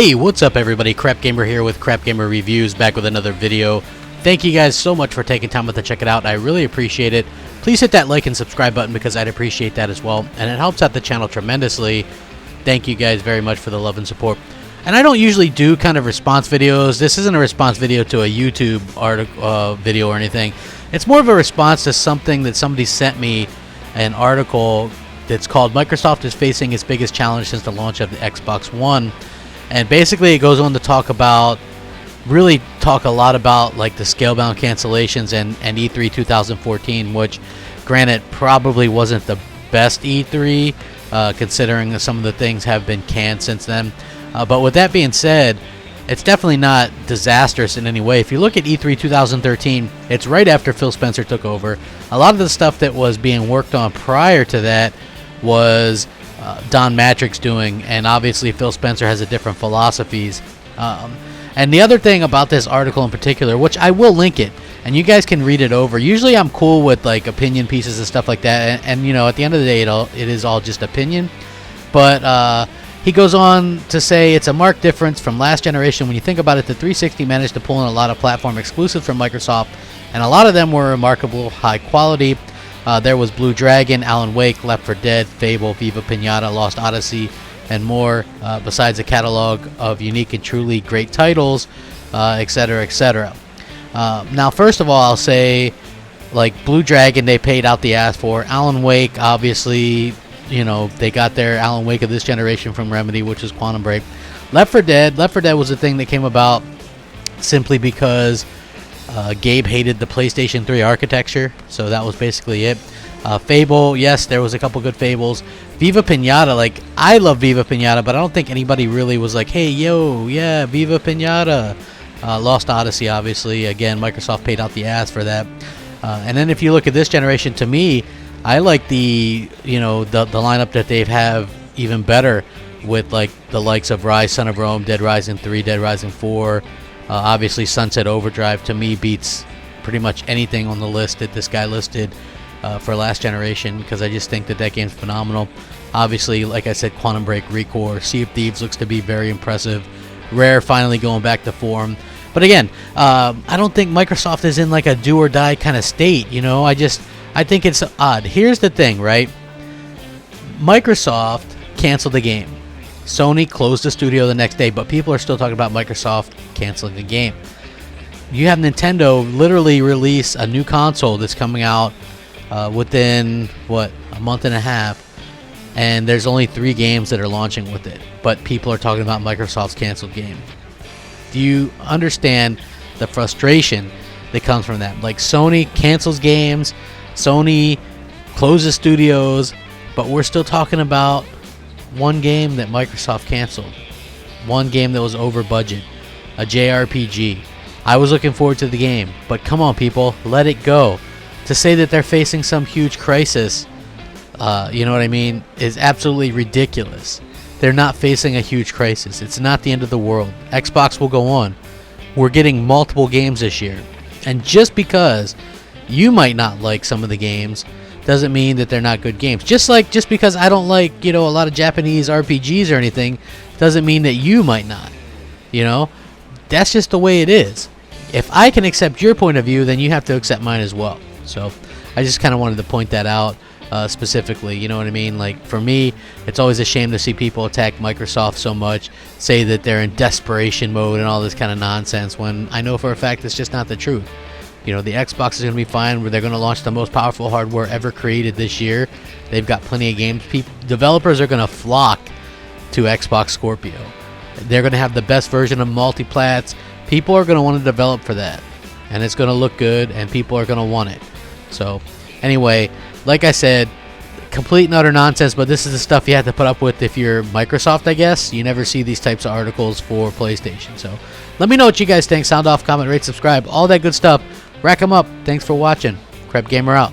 Hey, what's up everybody? Crapgamer here with Crapgamer Reviews, back with another video. Thank you guys so much for taking time to check it out. I really appreciate it. Please hit that like and subscribe button because I'd appreciate that as well, and it helps out the channel tremendously. Thank you guys very much for the love and support. And I don't usually do kind of response videos. This isn't a response video to a YouTube article video or anything. It's more of a response to something that somebody sent me, an article that's called "Microsoft is facing its biggest challenge since the launch of the Xbox One." And basically it goes on to talk a lot about like the scalebound cancellations and E3 2014, which granted probably wasn't the best E3 considering some of the things have been canned since then. But with that being said, it's definitely not disastrous in any way. If you look at E3 2013, it's right after Phil Spencer took over. A lot of the stuff that was being worked on prior to that was Don Matrick's doing, and obviously Phil Spencer has a different philosophies. And the other thing about this article in particular, which I will link it, and you guys can read it over. Usually I'm cool with like opinion pieces and stuff like that, and you know, at the end of the day, it is all just opinion. But he goes on to say it's a marked difference from last generation. When you think about it, the 360 managed to pull in a lot of platform exclusives from Microsoft, and a lot of them were remarkable high quality. There was Blue Dragon, Alan Wake, Left 4 Dead, Fable, Viva Pinata, Lost Odyssey, and more, besides a catalog of unique and truly great titles, etc., etc. Now, first of all, I'll say, like, Blue Dragon, they paid out the ass for. Alan Wake, obviously, you know, they got their Alan Wake of this generation from Remedy, which is Quantum Break. Left 4 Dead was a thing that came about simply because Gabe hated the PlayStation 3 architecture, so that was basically it. Fable, yes, there was a couple good Fables. Viva Pinata, like, I love Viva Pinata, but I don't think anybody really was like, hey, yo, yeah, Viva Pinata. Lost Odyssey, obviously, again, Microsoft paid out the ass for that. And then if you look at this generation, to me, I like the lineup that they have even better with like the likes of Rise, Son of Rome, Dead Rising 3, Dead Rising 4. Obviously, Sunset Overdrive to me beats pretty much anything on the list that this guy listed for last generation, because I just think that game's phenomenal. Obviously, like I said, Quantum Break, Recore, Sea of Thieves looks to be very impressive. Rare finally going back to form. But again, I don't think Microsoft is in like a do or die kind of state. You know, I think it's odd. Here's the thing, right? Microsoft canceled the game. Sony closed the studio the next day, but people are still talking about Microsoft canceling the game. You have Nintendo literally release a new console that's coming out within, what, a month and a half, and there's only 3 games that are launching with it, but people are talking about Microsoft's canceled game. Do you understand the frustration that comes from that? Like, Sony cancels games, Sony closes studios, but we're still talking about one game that Microsoft canceled, one game that was over budget, a JRPG. I was looking forward to the game, but come on people, let it go. To say that they're facing some huge crisis, you know what I mean, is absolutely ridiculous. They're not facing a huge crisis. It's not the end of the world. Xbox will go on. We're getting multiple games this year, and just because you might not like some of the games doesn't mean that they're not good games. Just because I don't like, you know, a lot of Japanese RPGs or anything doesn't mean that you might not. You know, that's just the way it is. If I can accept your point of view, then you have to accept mine as well. So I just kind of wanted to point that out specifically. You know what I mean? Like, for me, it's always a shame to see people attack Microsoft so much, say that they're in desperation mode and all this kind of nonsense, when I know for a fact it's just not the truth. You know, the Xbox is going to be fine. They're going to launch the most powerful hardware ever created this year. They've got plenty of games. Developers are going to flock to Xbox Scorpio. They're going to have the best version of multiplats. People are going to want to develop for that, and it's going to look good, and people are going to want it. So, anyway, like I said, complete and utter nonsense, but this is the stuff you have to put up with if you're Microsoft, I guess. You never see these types of articles for PlayStation. So, let me know what you guys think. Sound off, comment, rate, subscribe, all that good stuff. Rack 'em up. Thanks for watching. Crapgamer out.